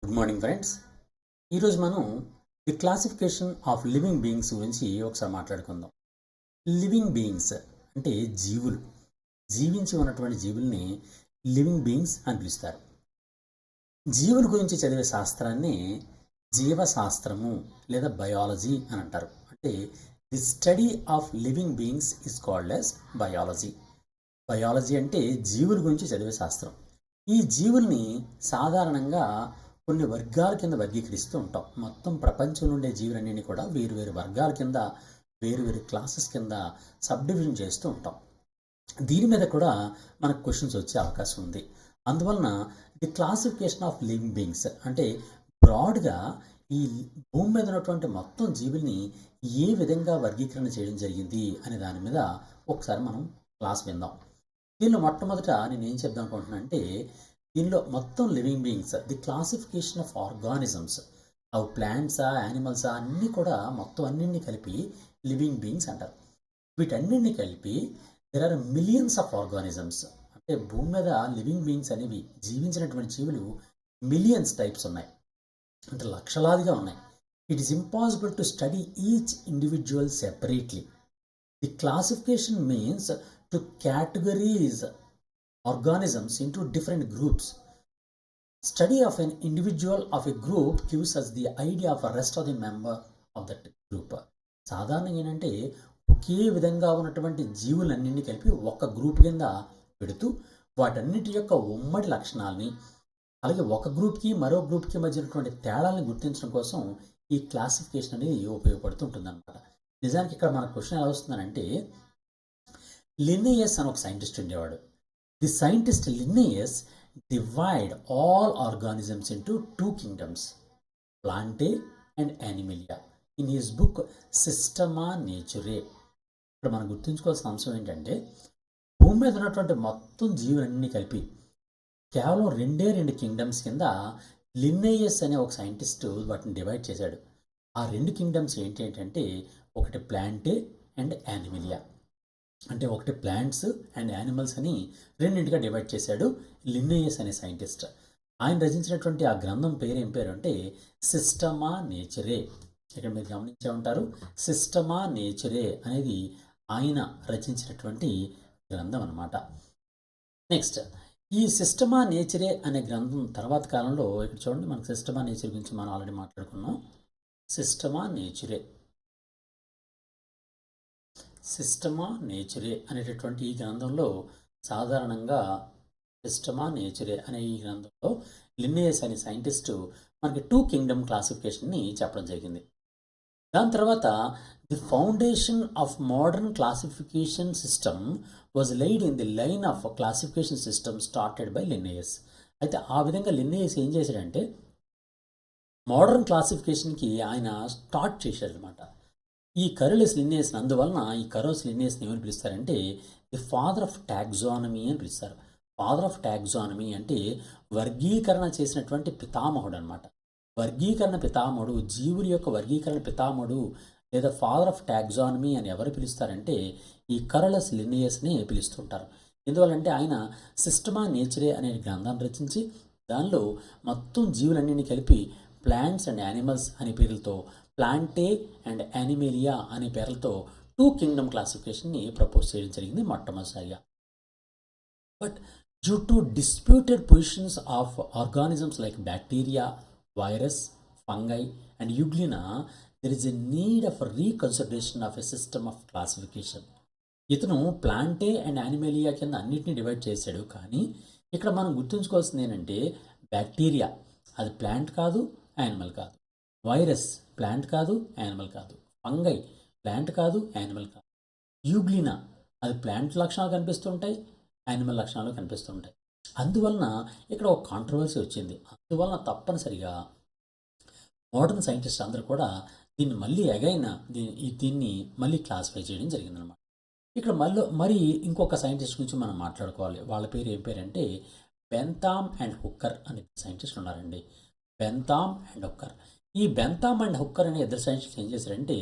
Good morning friends. ఈరోజు మనం the classification of living beings గురించి ఒకసారి మాట్లాడుకుందాం. లివింగ్ బీయింగ్స్ అంటే జీవులు, జీవించి ఉన్నటువంటి జీవుల్ని లివింగ్ బీయింగ్స్ అని పిలుస్తారు. జీవుల గురించి చదివే శాస్త్రాన్ని జీవశాస్త్రము లేదా బయాలజీ అని అంటారు. అంటే the study of living beings is called as biology. Biology అంటే జీవుల గురించి చదివే శాస్త్రం. ఈ జీవుల్ని సాధారణంగా కొన్ని వర్గాల కింద వర్గీకరిస్తూ ఉంటాం. మొత్తం ప్రపంచంలో ఉండే జీవులన్నీ కూడా వేరు వర్గాల కింద, వేరు క్లాసెస్ కింద సబ్ డివిజన్ చేస్తూ ఉంటాం. దీని మీద కూడా మనకు క్వశ్చన్స్ వచ్చే అవకాశం ఉంది. అందువలన the classification of living beings అంటే బ్రాడ్గా ఈ భూమి మీద ఉన్నటువంటి మొత్తం జీవుల్ని ఏ విధంగా వర్గీకరణ చేయడం జరిగింది అనే దాని మీద ఒకసారి మనం క్లాస్ విందాం. దీనిలో మొట్టమొదట నేను ఏం చెప్దాం అనుకుంటున్నా అంటే, దీనిలో మొత్తం living beings, the classification of organisms, అవి ప్లాంట్సా యానిమల్సా అన్నీ కూడా మొత్తం అన్నింటినీ కలిపి లివింగ్ బీయింగ్స్ అంటారు. వీటన్నింటినీ కలిపి there are millions of organisms. అంటే భూమి మీద లివింగ్ బీయింగ్స్ అనేవి జీవించినటువంటి జీవులు మిలియన్స్ టైప్స్ ఉన్నాయి, అంటే లక్షలాదిగా ఉన్నాయి. It is impossible to study each individual separately. The classification means to categorize organisms into different groups. Study of an individual of a group gives us the idea of the rest of the member of that group. సాధారణంగా ఏంటంటే ఒకే విధంగా ఉన్నటువంటి జీవులన్నింటినీ కలిపి ఒక group కింద పెడుతూ వాటన్నిటి యొక్క ఉమ్మడి లక్షణాలని, అలాగే ఒక గ్రూప్కి మరో గ్రూప్కి మధ్య ఉన్నటువంటి తేడాలను గుర్తించడం కోసం ఈ క్లాసిఫికేషన్ అనేది ఉపయోగపడుతుంటుంది అనమాట. నిజానికి ఇక్కడ మన క్వశ్చన్ ఎలా వస్తుందనంటే, లిన్నయస్ అని ఒక సైంటిస్ట్ ఉండేవాడు. The scientist Linnaeus divide all organisms into 2 kingdoms, Plantae and Animalia, in his book Systema Naturae. ఇప్పుడు మనం గుర్తుంచుకోవాల్సిన అంశం ఏంటంటే, భూమి మీద ఉన్నటువంటి మొత్తం జీవులన్నీ కలిపి కేవలం 2 కింగ్డమ్స్ కింద లిన్నయస్ అనే ఒక సైంటిస్ట్ వాటిని డివైడ్ చేశాడు. ఆ 2 కింగ్డమ్స్ ఏంటంటే, ఒకటి ప్లాంటే అండ్ యానిమలియా. అంటే ఒకటి ప్లాంట్స్ అండ్ యానిమల్స్ అని రెండింటిగా డివైడ్ చేశాడు లిన్నయస్ అనే సైంటిస్ట్. ఆయన రచించినటువంటి ఆ గ్రంథం పేరు ఏం పేరు అంటే సిస్టమా నేచురే. ఇక్కడ మీరు గమనించే ఉంటారు, సిస్టమా నేచురే అనేది ఆయన రచించినటువంటి గ్రంథం అన్నమాట. నెక్స్ట్, ఈ సిస్టమా నేచురే అనే గ్రంథం తర్వాత కాలంలో ఇక్కడ చూడండి, మనకు సిస్టమా నేచర్ గురించి మనం ఆల్రెడీ మాట్లాడుకున్నాం. సిస్టమా నేచురే అనేటటువంటి ఈ గ్రంథంలో సాధారణంగా సిస్టమా నేచురే అనే ఈ గ్రంథంలో లిన్నయస్ అనే సైంటిస్టు మనకి 2 kingdom క్లాసిఫికేషన్ని చెప్పడం జరిగింది. దాని తర్వాత the foundation of modern classification system was laid in the line of classification system started by Linnaeus. అయితే ఆ విధంగా లిన్నయస్ ఏం చేశాడంటే మోడర్న్ క్లాసిఫికేషన్కి ఆయన స్టార్ట్ చేశాడనమాట. ఈ కరోలిస్ లిన్నయస్, అందువలన ఈ కరోలిస్ లిన్నయస్ని ఏమని పిలుస్తారంటే ది ఫాదర్ ఆఫ్ టాక్సానమీ అని పిలుస్తారు. ఫాదర్ ఆఫ్ టాక్సానమీ అంటే వర్గీకరణ చేసినటువంటి పితామహుడు అనమాట. వర్గీకరణ పితామహుడు, జీవుల యొక్క వర్గీకరణ పితామహుడు లేదా ఫాదర్ ఆఫ్ టాక్సానమీ అని ఎవరు పిలుస్తారంటే ఈ కరోలిస్ లిన్నయస్ని పిలుస్తుంటారు. ఎందువల్లంటే ఆయన సిస్టమా నేచురే అనే గ్రంథాన్ని రచించి దానిలో మొత్తం జీవులన్నింటినీ కలిపి ప్లాంట్స్ అండ్ యానిమల్స్ అనే పేర్లతో, ప్లాంటే అండ్ యానిమేలియా అనే పేర్లతో 2 kingdom క్లాసిఫికేషన్ని ప్రపోజ్ చేయడం జరిగింది మొట్టమొదటిసారిగా. But due to disputed positions of organisms like bacteria, virus, fungi and euglena, there is a need of reconsideration of a system of classification. ఇతను ప్లాంటే and Animalia కింద అన్నిటిని డివైడ్ చేశాడు. కానీ ఇక్కడ మనం గుర్తుంచుకోవాల్సింది ఏంటంటే, బ్యాక్టీరియా అది ప్లాంట్ కాదు, యానిమల్ కాదు. వైరస్ ప్లాంట్ కాదు, యానిమల్ కాదు. ఫంగై ప్లాంట్ కాదు, యానిమల్ కాదు. యూగ్లినా అది ప్లాంట్ లక్షణాలు కనిపిస్తుంటాయి, యానిమల్ లక్షణాలు కనిపిస్తుంటాయి. అందువలన ఇక్కడ ఒక కాంట్రవర్సీ వచ్చింది. అందువలన తప్పనిసరిగా మోడర్న్ సైంటిస్ట్ అందరూ కూడా దీన్ని మళ్ళీ దీన్ని మళ్ళీ క్లాసిఫై చేయడం జరిగిందనమాట. ఇక్కడ మరి ఇంకొక సైంటిస్ట్ గురించి మనం మాట్లాడుకోవాలి. వాళ్ళ పేరు ఏం పేరంటే బెంథామ్ అండ్ హుక్కర్ అనే సైంటిస్ట్ ఉన్నారండి. బెంథామ్ అండ్ హుక్కర్. ఈ బెంథామ్ అండ్ హుక్కర్ అనే ఇద్దరు సైంటిస్టులు ఏం చేశారంటే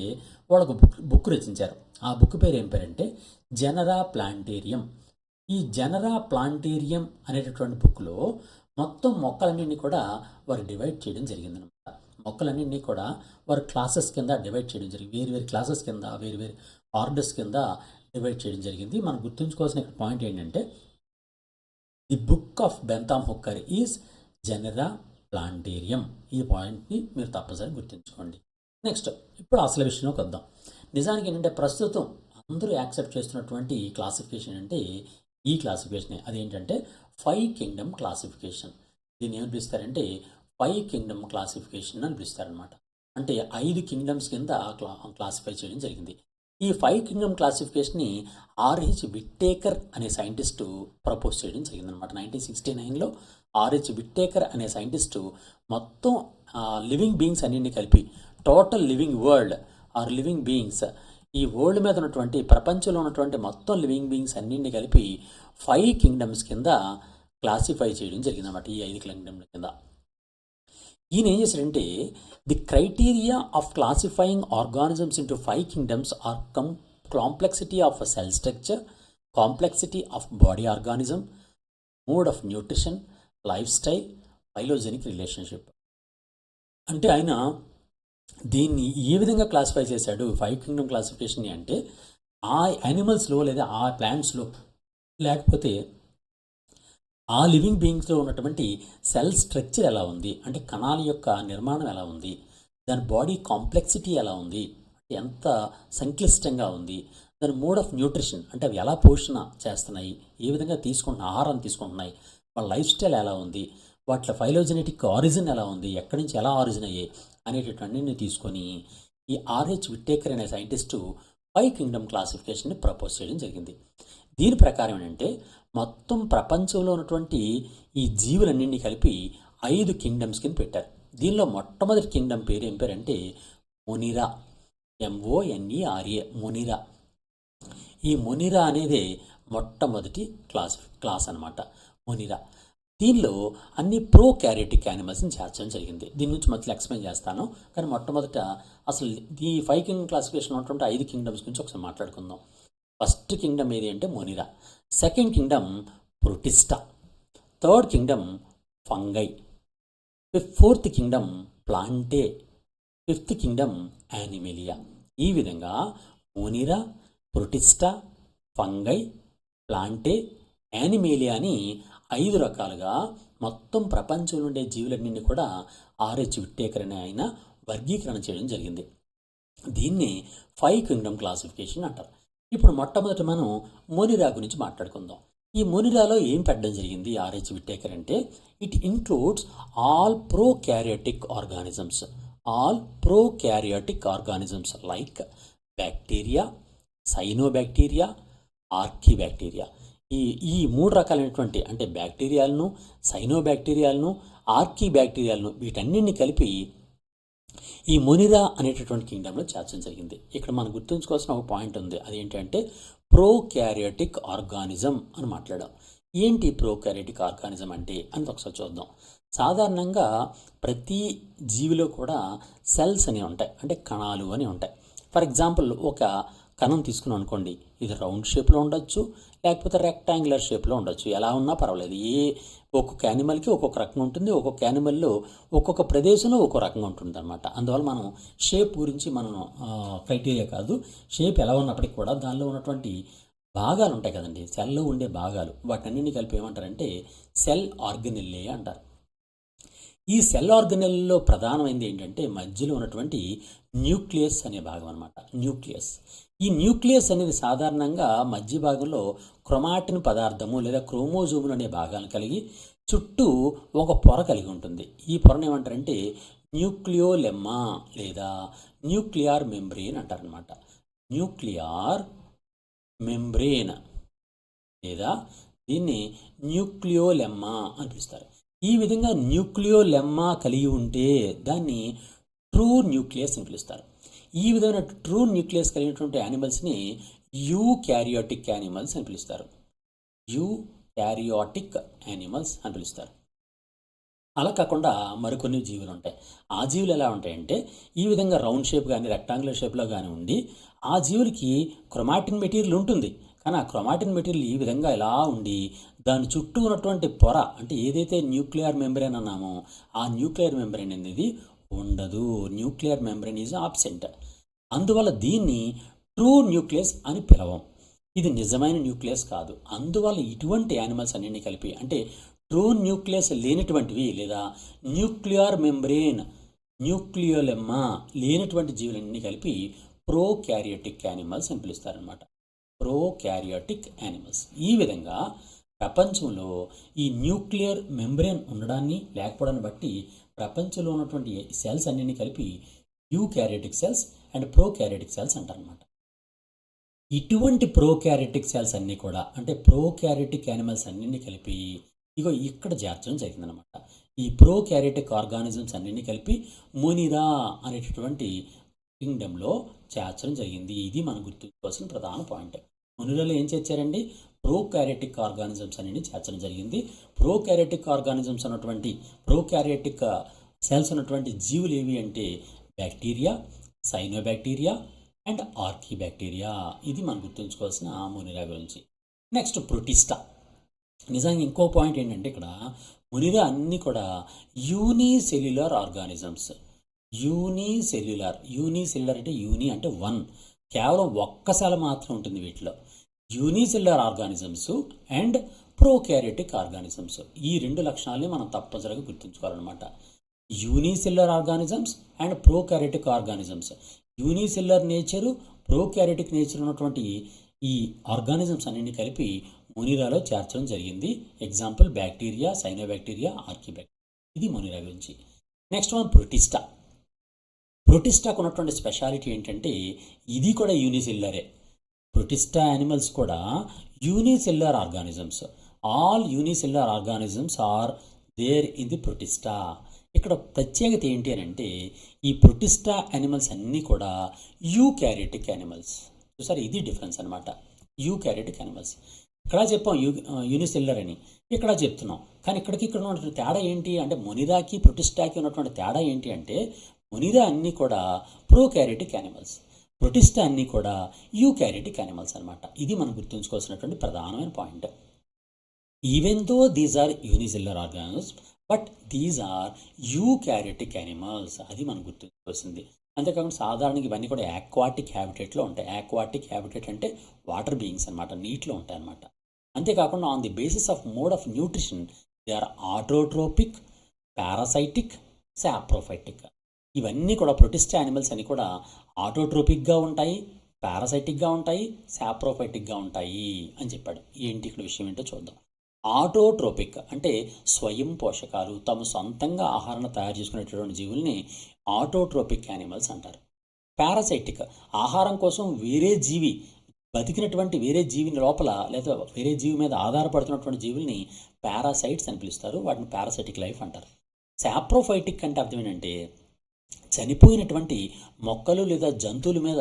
వాళ్ళకు బుక్ రచించారు. ఆ బుక్ పేరు ఏం పేరంటే జెనరా ప్లాంటేరియం. ఈ జెనరా ప్లాంటేరియం అనేటటువంటి బుక్లో మొత్తం మొక్కలన్నింటినీ కూడా వారు డివైడ్ చేయడం జరిగిందనమాట. మొక్కలన్నింటినీ కూడా వారు క్లాసెస్ కింద డివైడ్ చేయడం జరిగింది. వేరు క్లాసెస్ కింద వేరు ఆర్డర్స్ కింద డివైడ్ చేయడం జరిగింది. మనం గుర్తుంచుకోవాల్సిన ఇక్కడ పాయింట్ ఏంటంటే the book of Bentham Hooker is Genera Plantarum. ఈ పాయింట్ని మీరు తప్పనిసరి గుర్తుంచుకోండి. నెక్స్ట్ ఇప్పుడు అసలు విషయంలోకి వద్దాం. నిజానికి ఏంటంటే ప్రస్తుతం అందరూ యాక్సెప్ట్ చేస్తున్నటువంటి క్లాసిఫికేషన్ అంటే ఈ క్లాసిఫికేషనే. అదేంటంటే 5 కింగ్డమ్ క్లాసిఫికేషన్. దీన్ని ఏమని పిలుస్తారంటే 5 కింగ్డమ్ క్లాసిఫికేషన్ అని పిలుస్తారనమాట. అంటే 5 కింగ్డమ్స్ కింద క్లాసిఫై చేయడం జరిగింది. ఈ 5 కింగ్డమ్ క్లాసిఫికేషన్ని ఆర్హెచ్ విట్టేకర్ అనే సైంటిస్టు ప్రపోజ్ చేయడం జరిగిందనమాట. 1969లో ఆర్హెచ్ విట్టేకర్ అనే సైంటిస్టు మొత్తం లివింగ్ బీయింగ్స్ అన్నింటినీ కలిపి total living world or living beings, ఈ వరల్డ్ మీద ఉన్నటువంటి ప్రపంచంలో ఉన్నటువంటి మొత్తం లివింగ్ బీయింగ్స్ అన్నింటినీ కలిపి 5 కింగ్డమ్స్ కింద క్లాసిఫై చేయడం జరిగిందన్నమాట. ఈ 5 కింగ్డమ్ల కింద ఈయన ఏం చేశాడంటే the criteria of classifying organisms into 5 kingdoms are complexity of cell structure, complexity of body organism, mode of nutrition, life style, phylogenic relationship. అంటే ఆయన దీన్ని ఏ విధంగా క్లాసిఫై చేశాడు 5 కింగ్డమ్ క్లాసిఫికేషన్ని అంటే ఆ యానిమల్స్లో లేదా ఆ ప్లాంట్స్లో లేకపోతే ఆ లివింగ్ బీయింగ్స్లో ఉన్నటువంటి సెల్ స్ట్రక్చర్ ఎలా ఉంది, అంటే కణాల యొక్క నిర్మాణం ఎలా ఉంది, దాని బాడీ కాంప్లెక్సిటీ ఎలా ఉంది, ఎంత సంక్లిష్టంగా ఉంది, దాని మోడ్ ఆఫ్ న్యూట్రిషన్ అంటే అవి ఎలా పోషణ చేస్తున్నాయి, ఏ విధంగా ఆహారం తీసుకుంటున్నాయి, వాళ్ళ లైఫ్ స్టైల్ ఎలా ఉంది, వాటి ఫైలోజెనెటిక్ ఆరిజిన్ ఎలా ఉంది, ఎక్కడి నుంచి ఎలా ఆరిజిన్ అయ్యాయి అనేటటువంటి తీసుకొని ఈ ఆర్హెచ్ విట్టేకర్ అనే సైంటిస్టు 5 కింగ్డమ్ క్లాసిఫికేషన్ని ప్రపోజ్ చేయడం జరిగింది. దీని ప్రకారం ఏంటంటే మొత్తం ప్రపంచంలో ఉన్నటువంటి ఈ జీవులన్నింటినీ కలిపి 5 కింగ్డమ్స్ కింద పెట్టారు. దీనిలో మొట్టమొదటి కింగ్డమ్ పేరు ఏం పేరు అంటే మొనిరా, MONERA, మొనిరా. ఈ మొనిరా అనేది మొట్టమొదటి క్లాస్ అనమాట మొనిరా. దీనిలో అన్ని ప్రోకారియోటిక్ యానిమల్స్ని చేర్చడం జరిగింది. దీని గురించి మధ్యలో ఎక్స్ప్లెయిన్ చేస్తాను. కానీ మొట్టమొదట అసలు ఈ 5 కింగ్డమ్ క్లాసిఫికేషన్ ఉన్నటువంటి 5 కింగ్డమ్స్ గురించి ఒకసారి మాట్లాడుకుందాం. ఫస్ట్ కింగ్డమ్ ఏది అంటే మొనిరా, second Kingdom Protista, third Kingdom fungi, fourth Kingdom ప్లాంటే, fifth Kingdom Animalia. ఈ విధంగా మొనిరా, ప్రొటిస్టా, ఫంగై, ప్లాంటే, యానిమేలియా అని 5 రకాలుగా మొత్తం ప్రపంచంలో ఉండే జీవులన్నింటినీ కూడా ఆర్హెచ్ విట్టేకర్ అనే ఆయన వర్గీకరణ చేయడం జరిగింది. దీన్ని 5 కింగ్డమ్ క్లాసిఫికేషన్ అంటారు. ఇప్పుడు మొట్టమొదటి మనం మొనిరా గురించి మాట్లాడుకుందాం. ఈ మొనిరాలో ఏం పెట్టడం జరిగింది ఆర్హెచ్ విట్టేకర్ అంటే it includes all prokaryotic organisms like bacteria, cyanobacteria, archaebacteria. ఈ 3 రకాలైనటువంటి అంటే బ్యాక్టీరియాలను, సైనోబ్యాక్టీరియాలను, ఆర్కీబ్యాక్టీరియాలను వీటన్నింటినీ కలిపి ఈ మొనిరా అనేటటువంటి కింగ్డమ్లో చేర్చడం జరిగింది. ఇక్కడ మనం గుర్తుంచుకోవాల్సిన ఒక పాయింట్ ఉంది. అదేంటంటే ప్రోకారియోటిక్ ఆర్గానిజం అని మాట్లాడాం. ఏంటి ప్రోకారియోటిక్ ఆర్గానిజం అంటే అని ఒకసారి చూద్దాం. సాధారణంగా ప్రతి జీవిలో కూడా సెల్స్ అనేవి ఉంటాయి, అంటే కణాలు అని ఉంటాయి. ఫర్ ఎగ్జాంపుల్ ఒక కణం తీసుకున్నాం అనుకోండి, ఇది రౌండ్ షేప్లో ఉండొచ్చు, లేకపోతే రెక్టాంగులర్ షేప్లో ఉండొచ్చు, ఎలా ఉన్నా పర్వాలేదు. ఒక్కొక్క యానిమల్కి ఒక్కొక్క రకంగా ఉంటుంది, ఒక్కొక్క యానిమల్లో ఒక్కొక్క ప్రదేశంలో ఒక్కొక్క రకంగా ఉంటుంది అనమాట. అందువల్ల మనం షేప్ గురించి మనం క్రైటీరియా కాదు, షేప్ ఎలా ఉన్నప్పటికీ కూడా దానిలో ఉన్నటువంటి భాగాలు ఉంటాయి కదండి, సెల్లో ఉండే భాగాలు, వాటన్నింటినీ కలిపి ఏమంటారంటే సెల్ ఆర్గనెల్లే అంటారు. ఈ సెల్ ఆర్గనెల్లో ప్రధానమైనది ఏంటంటే మధ్యలో ఉన్నటువంటి న్యూక్లియస్ అనే భాగం అనమాట. ఈ న్యూక్లియస్ అనేది సాధారణంగా మధ్య భాగంలో క్రొమాటిన్ పదార్థము లేదా క్రోమోజోములు అనే భాగాలను కలిగి చుట్టూ ఒక పొర కలిగి ఉంటుంది. ఈ పొరను ఏమంటారంటే న్యూక్లియోలెమ్మా లేదా న్యూక్లియర్ మెంబ్రేన్ అంటారనమాట. న్యూక్లియర్ మెంబ్రేన్ లేదా దీన్ని న్యూక్లియోలెమ్మా అని పిలుస్తారు. ఈ విధంగా న్యూక్లియోలెమ్మా కలిగి ఉంటే దాన్ని ట్రూ న్యూక్లియస్ అని పిలుస్తారు. ఈ విధమైన ట్రూ న్యూక్లియస్ కలిగినటువంటి యానిమల్స్ని యూకారియోటిక్ యానిమల్స్ అని పిలుస్తారు. అలా కాకుండా మరికొన్ని జీవులు ఉంటాయి. ఆ జీవులు ఎలా ఉంటాయంటే ఈ విధంగా రౌండ్ షేప్ కానీ రెక్టాంగులర్ షేప్లో కానీ ఉండి ఆ జీవులకి క్రొమాటిన్ మెటీరియల్ ఉంటుంది, కానీ ఆ క్రోమాటిన్ మెటీరియల్ ఈ విధంగా ఇలా ఉండి దాని చుట్టూ ఉన్నటువంటి పొర అంటే ఏదైతే న్యూక్లియర్ మెంబ్రేన్ అన్నామో ఆ న్యూక్లియర్ మెంబ్రేన్ అనేది ఉండదు. Nuclear membrane is absent. అందువల్ల దీన్ని ట్రూ న్యూక్లియస్ అని పిలవం. ఇది నిజమైన న్యూక్లియస్ కాదు. అందువల్ల ఇటువంటి యానిమల్స్ అన్నింటినీ కలిపి అంటే ట్రూ న్యూక్లియస్ లేనటువంటివి లేదా న్యూక్లియర్ మెంబ్రేన్ న్యూక్లియోలెమ్మా లేనటువంటి జీవులన్నీ కలిపి ప్రోకారియోటిక్ యానిమల్స్ అని పిలుస్తారనమాట. Prokaryotic animals. ఈ విధంగా ప్రపంచంలో ఈ న్యూక్లియర్ మెంబ్రేన్ ఉండడాన్ని లేకపోవడాన్ని బట్టి ప్రపంచంలో ఉన్నటువంటి సెల్స్ అన్నింటినీ కలిపి eukaryotic cells and prokaryotic cells అంటారనమాట. ఇటువంటి ప్రోకారియోటిక్ సెల్స్ అన్నీ కూడా అంటే ప్రోకారియోటిక్ యానిమల్స్ అన్నింటినీ కలిపి ఇగో ఇక్కడ చేర్చడం జరిగిందనమాట. ఈ ప్రోకారియోటిక్ ఆర్గానిజమ్స్ అన్నింటినీ కలిపి మొనిరా అనేటటువంటి కింగ్డమ్లో చేర్చడం జరిగింది. ఇది మనం గుర్తుంచుకోవాల్సిన ప్రధాన పాయింట్. మొనిరాలో ఏం చేర్చారండి? ప్రోకారియోటిక్ ఆర్గానిజమ్స్ అన్నింటినీ చేర్చడం జరిగింది. ప్రోకారియోటిక్ ఆర్గానిజమ్స్ అన్నటువంటి ప్రోకారియోటిక్ సెల్స్ ఉన్నటువంటి జీవులు ఏవి అంటే బ్యాక్టీరియా, సైనోబ్యాక్టీరియా అండ్ ఆర్కీబ్యాక్టీరియా. ఇది మనం గుర్తుంచుకోవాల్సిన మొనిరా గురించి. Next Protista. నిజంగా ఇంకో పాయింట్ ఏంటంటే ఇక్కడ మొనిరా అన్నీ కూడా యూనిసెల్యులర్ ఆర్గానిజమ్స్. యూనిసెల్యులర్ అంటే యూని అంటే వన్, కేవలం ఒక్క సెల్ మాత్రం ఉంటుంది వీటిలో. Unicellular organisms and prokaryotic organisms, ఈ రెండు లక్షణాలని మనం తప్పనిసరిగా గుర్తుంచుకోవాలన్నమాట. Unicellular organisms and prokaryotic organisms. Unicellular nature, prokaryotic nature ఉన్నటువంటి ఈ ఆర్గానిజమ్స్ అన్నింటినీ కలిపి మొనిరాలో చేర్చడం జరిగింది. Example bacteria, cyanobacteria, archaebacteria. ఇది మొనిరా గురించి. Next one Protista. ప్రోటిస్టాకు ఉన్నటువంటి స్పెషాలిటీ ఏంటంటే ఇది కూడా యూనిసెల్యులరే. ప్రోటిస్టా యానిమల్స్ కూడా unicellular organisms. All unicellular organisms are there in the Protista. ఇక్కడ ప్రత్యేకత ఏంటి అని అంటే ఈ ప్రోటిస్టా యానిమల్స్ అన్నీ కూడా యూకారియోటిక్ యానిమల్స్. చూసారు, ఇది డిఫరెన్స్ అనమాట. Eukaryotic animals. ఇక్కడ చెప్పాం యూనిసెల్యులర్ అని, ఇక్కడ చెప్తున్నాం. కానీ ఇక్కడ ఉన్నటువంటి తేడా ఏంటి అంటే మొనిరాకి ప్రోటిస్టాకి ఉన్నటువంటి తేడా ఏంటి అంటే మొనిరా అన్నీ కూడా ప్రోకారియోటిక్ యానిమల్స్, ప్రోటిస్టా అన్నీ కూడా యూకారియోటిక్ యానిమల్స్ అనమాట. ఇది మనం గుర్తుంచుకోవాల్సినటువంటి ప్రధానమైన point. Even though these are unicellular organisms but these are eukaryotic animals. అది మనం గుర్తుంచుకోవాల్సింది. అంతేకాకుండా సాధారణంగా ఇవన్నీ కూడా ఆక్వాటిక్ హ్యాబిటేట్లో ఉంటాయి. ఆక్వాటిక్ హ్యాబిటేట్ అంటే వాటర్ బీయింగ్స్ అనమాట, నీటిలో ఉంటాయి అన్నమాట. అంతేకాకుండా on the basis of mode of nutrition they are autotrophic, parasitic, saprophytic. ఇవన్నీ కూడా ప్రోటిస్టా యానిమల్స్ అన్ని కూడా ఆటోట్రోపిక్గా ఉంటాయి, పారాసైటిక్గా ఉంటాయి, సాప్రోఫైటిక్గా ఉంటాయి అని చెప్పాడు. ఏంటి ఇక్కడ విషయం ఏంటో చూద్దాం. ఆటోట్రోపిక్ అంటే స్వయం పోషకాలు, తమ సొంతంగా ఆహారాన్ని తయారు చేసుకునేటటువంటి జీవుల్ని ఆటోట్రోపిక్ యానిమల్స్ అంటారు. పారాసైటిక్ ఆహారం కోసం వేరే జీవి బతికినటువంటి వేరే జీవిని లోపల లేదా వేరే జీవి మీద ఆధారపడుతున్నటువంటి జీవుల్ని పారాసైట్స్ అని పిలుస్తారు. వాటిని పారాసైటిక్ లైఫ్ అంటారు. సాప్రోఫైటిక్ అంటే అర్థం ఏంటంటే చనిపోయినటువంటి మొక్కలు లేదా జంతువుల మీద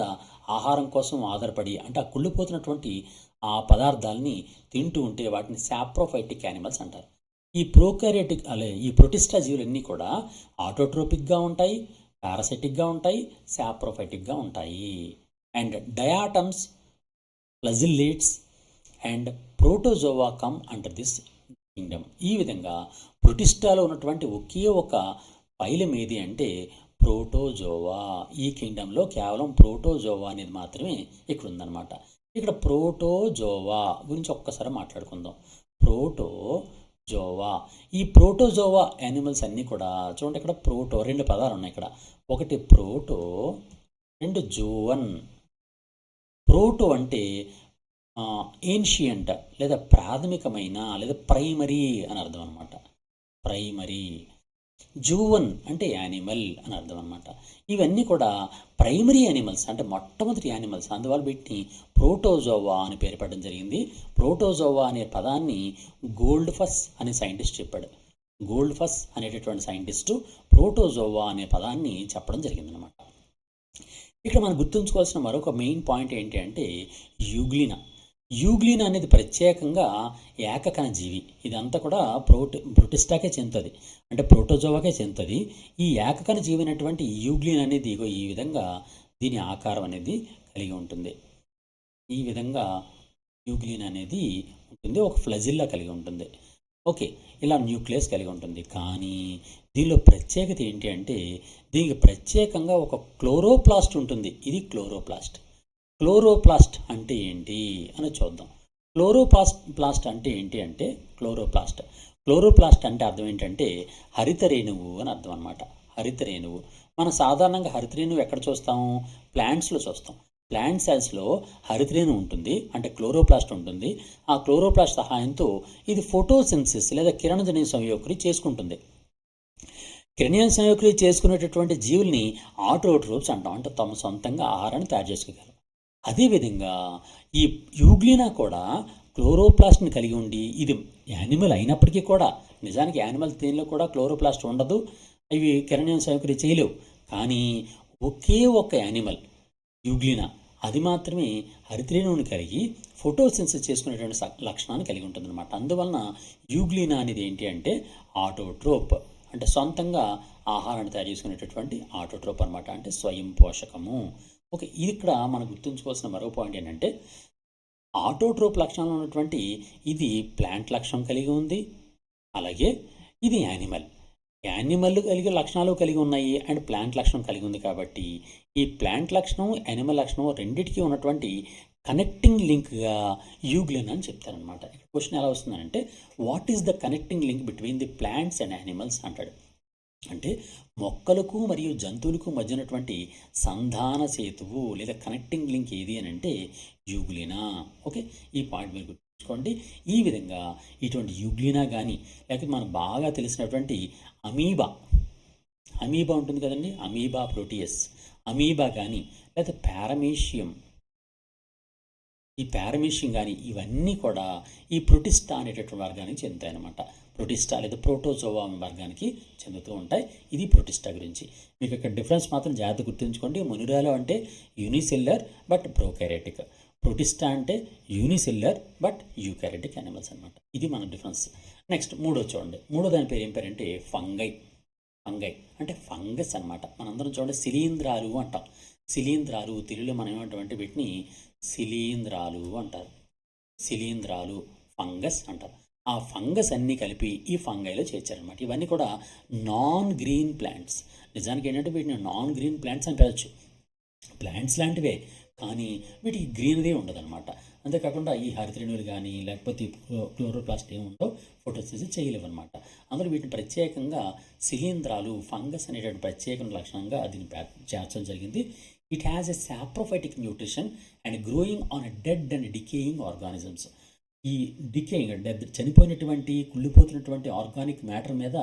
ఆహారం కోసం ఆధారపడి అంటే ఆ కుళ్ళిపోతున్నటువంటి ఆ పదార్థాలని తింటూ ఉంటే వాటిని సాప్రోఫైటిక్ యానిమల్స్ అంటారు. ఈ ప్రోకారియోటిక్ ఈ ప్రోటిస్టా జీవులన్నీ కూడా ఆటోట్రోపిక్గా ఉంటాయి, పారాసైటిక్గా ఉంటాయి, సాప్రోఫైటిక్గా ఉంటాయి. And diatoms, flagellates and protozoa come under this kingdom. ఈ విధంగా ప్రోటిస్టాలో ఉన్నటువంటి ఒకే ఒక ఫైలం ఏది అంటే ప్రోటోజోవా. ఈ కింగ్డమ్లో కేవలం ప్రోటోజోవా అనేది మాత్రమే ఇక్కడ ఉందన్నమాట. ఇక్కడ ప్రోటోజోవా గురించి ఒక్కసారి మాట్లాడుకుందాం. ప్రోటోజోవా, ఈ ప్రోటోజోవా యానిమల్స్ అన్నీ కూడా చూడండి, ఇక్కడ ప్రోటో రెండు పదాలు ఉన్నాయి ఇక్కడ. ఒకటి ప్రోటో, రెండు జోవన్. ప్రోటో అంటే ఏన్షియంట్ లేదా ప్రాథమికమైన లేదా ప్రైమరీ అని అర్థం అనమాట. ప్రైమరీ. జూవన్ అంటే యానిమల్ అని అర్థం అనమాట. ఇవన్నీ కూడా ప్రైమరీ యానిమల్స్ అంటే మొట్టమొదటి యానిమల్స్. అందువల్ల వీటిని ప్రోటోజోవా అని పేరు పెట్టడం జరిగింది. ప్రోటోజోవా అనే పదాన్ని గోల్డ్ఫస్ అనే సైంటిస్ట్ చెప్పాడు. గోల్డ్ఫస్ అనేటటువంటి సైంటిస్టు ప్రోటోజోవా అనే పదాన్ని చెప్పడం జరిగిందనమాట. ఇక్కడ మనం గుర్తుంచుకోవాల్సిన మరొక మెయిన్ పాయింట్ ఏంటి అంటే యూగ్లినా. యూగ్లినా అనేది ప్రత్యేకంగా ఏకకణ జీవి. ఇదంతా కూడా ప్రోటిస్టాకే చెందుతుంది, అంటే ప్రోటోజోవాకే చెందుతుంది. ఈ ఏకకణ జీవి అయినటువంటి యూగ్లినా అనేది ఈ విధంగా దీని ఆకారం అనేది కలిగి ఉంటుంది. ఈ విధంగా యూగ్లినా అనేది ఉంటుంది, ఒక ఫ్లజిల్లా కలిగి ఉంటుంది. ఓకే, ఇలా న్యూక్లియస్ కలిగి ఉంటుంది. కానీ దీనిలో ప్రత్యేకత ఏంటి అంటే దీనికి ప్రత్యేకంగా ఒక క్లోరోప్లాస్ట్ ఉంటుంది. ఇది క్లోరోప్లాస్ట్. క్లోరోప్లాస్ట్ అంటే ఏంటి అని చూద్దాం. ప్లాస్ట్ అంటే ఏంటి అంటే క్లోరోప్లాస్ట్ అంటే అర్థం ఏంటంటే హరిత రేణువు అని అర్థం అనమాట. హరిత రేణువు. మనం సాధారణంగా హరిత రేణువు ఎక్కడ చూస్తాము? ప్లాంట్స్లో చూస్తాం. ప్లాంట్ సెల్స్లో హరితరేణువు ఉంటుంది, అంటే క్లోరోప్లాస్ట్ ఉంటుంది. ఆ క్లోరోప్లాస్ట్ సహాయంతో ఇది ఫోటోసింథసిస్ లేదా కిరణజన్య సంయోగక్రియ చేసుకుంటుంది. కిరణజన్య సంయోగక్రియ చేసుకునేటటువంటి జీవుల్ని ఆటోట్రోప్స్ అంటాం, అంటే తమ సొంతంగా ఆహారాన్ని తయారు చేసుకోగలరు. అదేవిధంగా ఈ యూగ్లినా కూడా క్లోరోప్లాస్ట్ని కలిగి ఉండి, ఇది యానిమల్ అయినప్పటికీ కూడా, నిజానికి యానిమల్ దేనిలో కూడా క్లోరోప్లాస్ట్ ఉండదు, ఇవి కిరణజన్య సంయోగక్రియ చేయలేవు. కానీ ఒకే ఒక యానిమల్ యూగ్లినా, అది మాత్రమే హరితరేణువుని కలిగి ఫోటోసింథసిస్ చేసుకునేటువంటి లక్షణాన్ని కలిగి ఉంటుందన్నమాట. అందువలన యూగ్లినా అనేది ఏంటి అంటే ఆటోట్రోప్, అంటే సొంతంగా ఆహారాన్ని తయారు చేసుకునేటటువంటి ఆటోట్రోప్ అనమాట, అంటే స్వయం పోషకము. ఓకే, ఇది ఇక్కడ మనం గుర్తుంచుకోవాల్సిన మరో పాయింట్ ఏంటంటే ఆటోట్రోప్ లక్షణాలు ఉన్నటువంటి ఇది ప్లాంట్ లక్షణం కలిగి ఉంది, అలాగే ఇది యానిమల్ కలిగి లక్షణాలు కలిగి ఉన్నాయి అండ్ ప్లాంట్ లక్షణం కలిగి ఉంది. కాబట్టి ఈ ప్లాంట్ లక్షణం యానిమల్ లక్షణం రెండింటికి ఉన్నటువంటి కనెక్టింగ్ లింక్గా యూగ్లినా అని చెప్తారనమాట. ఇక్కడ క్వశ్చన్ ఎలా వస్తుందంటే what is the connecting link between the plants and animals అంటాడు. అంటే మొక్కలకు మరియు జంతువులకు మధ్య ఉన్నటువంటి సంధాన సేతువు లేదా కనెక్టింగ్ లింక్ ఏది అని అంటే యూగ్లినా. ఓకే, ఈ పాయింట్ మీరు గుర్తుంచుకోండి. ఈ విధంగా ఇటువంటి యూగ్లినా కానీ లేకపోతే మనకు బాగా తెలిసినటువంటి అమీబా ఉంటుంది కదండి, అమీబా ప్రోటియస్, అమీబా కానీ లేకపోతే ఈ పారమీషియం కానీ ఇవన్నీ కూడా ఈ ప్రొటిస్టా అనేటటువంటి వర్గానికి చెందుతాయన్నమాట. ప్రొటిస్టా లేదా ప్రోటోజోవా వర్గానికి చెందుతూ ఉంటాయి. ఇది ప్రొటిస్టా గురించి. మీకు ఇక్కడ డిఫరెన్స్ మాత్రం జాగ్రత్త గుర్తుంచుకోండి. మొనిరాలో అంటే యూనిసెల్యులర్ బట్ ప్రోకారియోటిక్, ప్రొటిస్టా అంటే యూనిసెల్యులర్ బట్ యూకారియోటిక్ యానిమల్స్ అనమాట. ఇది మన డిఫరెన్స్. నెక్స్ట్ చూడండి. దాని పేరు ఏం పేరంటే ఫంగై అంటే ఫంగస్ అనమాట. మనందరం చూడండి శిలీంధ్రాలు అంటాం. శిలీంధ్రాలు తెలుగులో మనం ఏమంటామంటే వీటిని శిలీంధ్రాలు అంటారు. శిలీంధ్రాలు ఫంగస్ అంటారు. ఆ ఫంగస్ అన్నీ కలిపి ఈ ఫంగైలో చేర్చారనమాట. ఇవన్నీ కూడా నాన్ గ్రీన్ ప్లాంట్స్. నిజానికి ఏంటంటే వీటిని నాన్ గ్రీన్ ప్లాంట్స్ అని పిలవచ్చు. ప్లాంట్స్ లాంటివే, కానీ వీటికి గ్రీనరీ ఉండదన్నమాట. అంతేకాకుండా ఈ హరితరేణువులు కానీ లేకపోతే క్లోరోప్లాస్ట్ ఏముండో ఫోటోసింథసిస్ చేయలేవు అనమాట. అందులో వీటిని ప్రత్యేకంగా శిలీంధ్రాలు ఫంగస్ అనేటువంటి ప్రత్యేక లక్షణంగా దీన్ని చేర్చడం జరిగింది. It has a saprophytic nutrition and growing on a dead and decaying organisms. ఈ డికేయింగ్ డెడ్, చనిపోయినటువంటి కుళ్ళిపోతున్నటువంటి ఆర్గానిక్ మ్యాటర్ మీద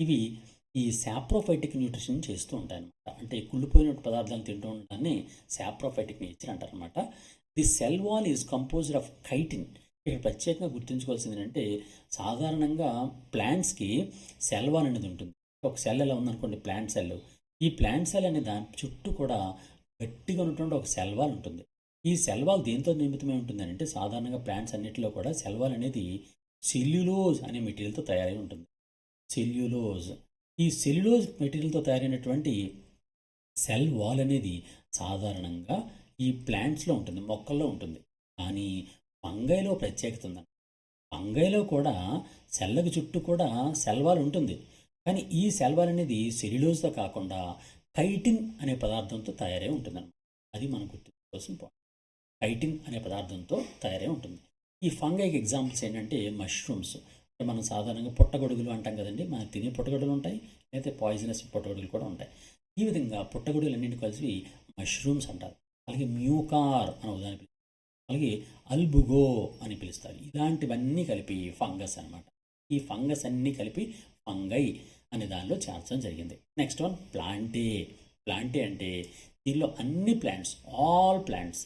ఇవి ఈ సాప్రోఫైటిక్ న్యూట్రిషన్ చేస్తూ ఉంటాయి అనమాట. అంటే కుళ్ళిపోయిన పదార్థాలు తింటూ ఉండడాన్ని సాప్రోఫైటిక్ నేచర్ అంటారు అనమాట. The cell wall is composed of chitin. ఇక్కడ ప్రత్యేకంగా గుర్తుంచుకోవాల్సింది ఏంటంటే సాధారణంగా ప్లాంట్స్కి సెల్ వాల్ అనేది ఉంటుంది. ఒక సెల్ ఎలా ఉందనుకోండి, ప్లాంట్ సెల్. ఈ ప్లాంట్ సెల్ అనే దాని చుట్టూ కూడా గట్టిగా ఉన్నటువంటి ఒక సెల్ వాల్ ఉంటుంది. ఈ సెల్ వాల్ దేంతో నిమిత్తమై ఉంటుందని అంటే సాధారణంగా ప్లాంట్స్ అన్నిటిలో కూడా సెల్ వాల్ అనేది సెల్యులోజ్ అనే మెటీరియల్తో తయారై ఉంటుంది. సెల్యులోజ్. ఈ సెల్యులోజ్ మెటీరియల్తో తయారైనటువంటి సెల్ వాల్ అనేది సాధారణంగా ఈ ప్లాంట్స్లో ఉంటుంది, మొక్కల్లో ఉంటుంది. కానీ ఫంగైలో ప్రత్యేకత ఉందండి. ఫంగైలో కూడా సెల్లకు చుట్టూ కూడా సెల్ వాల్ ఉంటుంది. కానీ ఈ సెల్ వాల్ అనేది సెల్యులోజ్తో కాకుండా కైటిన్ అనే పదార్థంతో తయారై ఉంటుందన్నమాట. అది మనం గుర్తుంచుకోవాల్సిన పాయింట్. కైటిన్ అనే పదార్థంతో తయారై ఉంటుంది. ఈ ఫంగైకి ఎగ్జాంపుల్స్ ఏంటంటే మష్రూమ్స్. మనం సాధారణంగా పుట్టగొడుగులు అంటాం కదండి, మనకు తినే పుట్టగొడుగులు ఉంటాయి, లేకపోతే పాయిజనస్ పుట్టగొడుగులు కూడా ఉంటాయి. ఈ విధంగా పుట్టగొడుగులు అన్నింటి కలిసి మష్రూమ్స్ అంటారు. అలాగే మ్యూకార్ అని ఉదాహరణ పిలుస్తారు, అలాగే అల్బుగో అని పిలుస్తారు. ఇలాంటివన్నీ కలిపి ఫంగస్ అనమాట. ఈ ఫంగస్ అన్నీ కలిపి ఫంగై అనే దానిలో చేర్చడం జరిగింది. Next one ప్లాంటే. ప్లాంటే అంటే దీనిలో అన్ని ప్లాంట్స్, ఆల్ ప్లాంట్స్,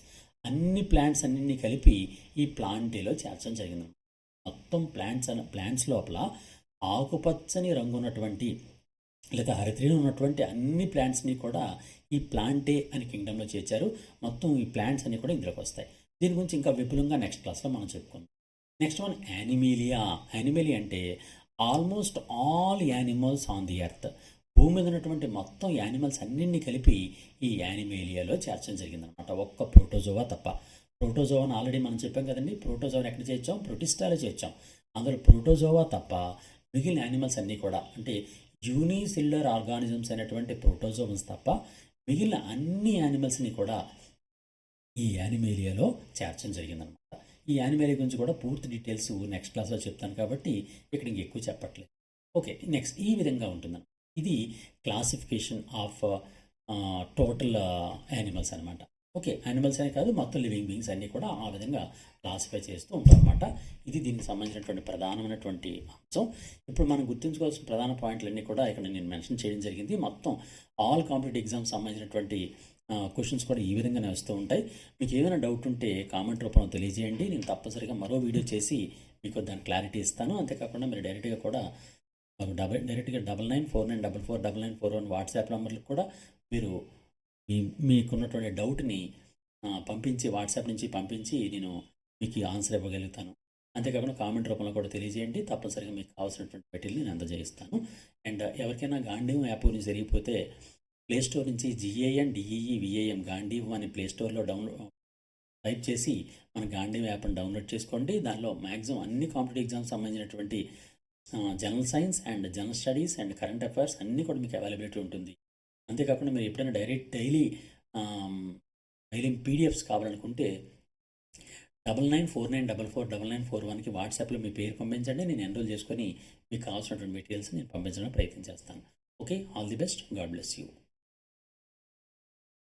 అన్ని ప్లాంట్స్ అన్నింటినీ కలిపి ఈ ప్లాంటేలో చేర్చడం జరిగింది. మొత్తం ప్లాంట్స్ లోపల ఆకుపచ్చని రంగు ఉన్నటువంటి లేదా హరితరేణి ఉన్నటువంటి అన్ని ప్లాంట్స్ని కూడా ఈ ప్లాంటే అని కింగ్డమ్లో చేర్చారు. మొత్తం ఈ ప్లాంట్స్ అన్నీ కూడా ఇందులోకి వస్తాయి. దీని గురించి ఇంకా విపులంగా నెక్స్ట్ క్లాస్లో మనం చెప్పుకుందాం. Next one Animalia. యానిమేలియా అంటే almost all animals on the earth. భూమి మీద ఉన్నటువంటి మొత్తం యానిమల్స్ అన్నింటినీ కలిపి ఈ యానిమేలియాలో చేర్చడం జరిగిందనమాట, ఒక్క ప్రోటోజోవా తప్ప. ప్రోటోజోవాని ఆల్రెడీ మనం చెప్పాం కదండి. ప్రోటోజోవాని ఎక్కడ చేర్చాం? ప్రొటిస్టాలో చేర్చాం. అందులో ప్రోటోజోవా తప్ప మిగిలిన యానిమల్స్ అన్నీ కూడా, అంటే యూనిసెల్యులర్ ఆర్గానిజమ్స్ అయినటువంటి ప్రోటోజోవన్స్ తప్ప మిగిలిన అన్ని యానిమల్స్ని కూడా ఈ యానిమేలియాలో చేర్చడం జరిగిందనమాట. ఈ యానిమేలియా గురించి కూడా పూర్తి డీటెయిల్స్ నెక్స్ట్ క్లాస్లో చెప్తాను కాబట్టి ఇక్కడ ఇంక ఎక్కువ చెప్పట్లేదు. ఓకే, నెక్స్ట్ ఈ విధంగా ఉంటుందన్నమాట. ఇది క్లాసిఫికేషన్ ఆఫ్ టోటల్ యానిమల్స్ అనమాట. ఓకే, యానిమల్స్ అనే కాదు, మొత్తం లివింగ్ బీయింగ్స్ అన్నీ కూడా ఆ విధంగా క్లాసిఫై చేస్తూ ఉంటారు అనమాట. ఇది దీనికి సంబంధించినటువంటి ప్రధానమైనటువంటి అంశం. ఇప్పుడు మనం గుర్తుంచుకోవాల్సిన ప్రధాన పాయింట్లన్నీ కూడా ఇక్కడ నేను మెన్షన్ చేయడం జరిగింది. మొత్తం ఆల్ కాంపిటేటివ్ ఎగ్జామ్స్ సంబంధించినటువంటి క్వశ్చన్స్ కూడా ఈ విధంగానే వస్తూ ఉంటాయి. మీకు ఏమైనా డౌట్ ఉంటే కామెంట్ రూపంలో తెలియజేయండి. నేను తప్పనిసరిగా మరో వీడియో చేసి మీకు దాని క్లారిటీ ఇస్తాను. అంతేకాకుండా మీరు డైరెక్ట్గా కూడా డైరెక్ట్గా 9949449941 వాట్సాప్ నెంబర్లకు కూడా మీరు మీకున్నటువంటి డౌట్ని పంపించి, వాట్సాప్ నుంచి పంపించి నేను మీకు ఆన్సర్ ఇవ్వగలుగుతాను. అంతేకాకుండా కామెంట్ రూపంలో కూడా తెలియజేయండి. తప్పనిసరిగా మీకు కావాల్సినటువంటి మెటీరియల్ నేను అందజేస్తాను. అండ్ ఎవరికైనా గాంధీవం యాప్ గురించి జరిగిపోతే ప్లేస్టోర్ నుంచి GANDEEVAM గాంధీవం అని ప్లేస్టోర్లో టైప్ చేసి మన గాంధీవం యాప్ని డౌన్లోడ్ చేసుకోండి. దానిలో మ్యాక్సిమం అన్ని కాంపిటేటివ్ ఎగ్జామ్స్ సంబంధించినటువంటి general science and general studies and current affairs అన్నీ కూడా మీకు అవైలబిలిటీ ఉంటుంది. అంతేకాకుండా మీరు ఎప్పుడైనా డైలీ PDFs కావాలనుకుంటే 9949449941కి వాట్సాప్లో మీ పేరు పంపించండి. నేను ఎన్రోల్ చేసుకొని మీకు కావాల్సినటువంటి మెటీరియల్స్ నేను పంపించడానికి ప్రయత్నం చేస్తాను. Okay, all the best. God bless you.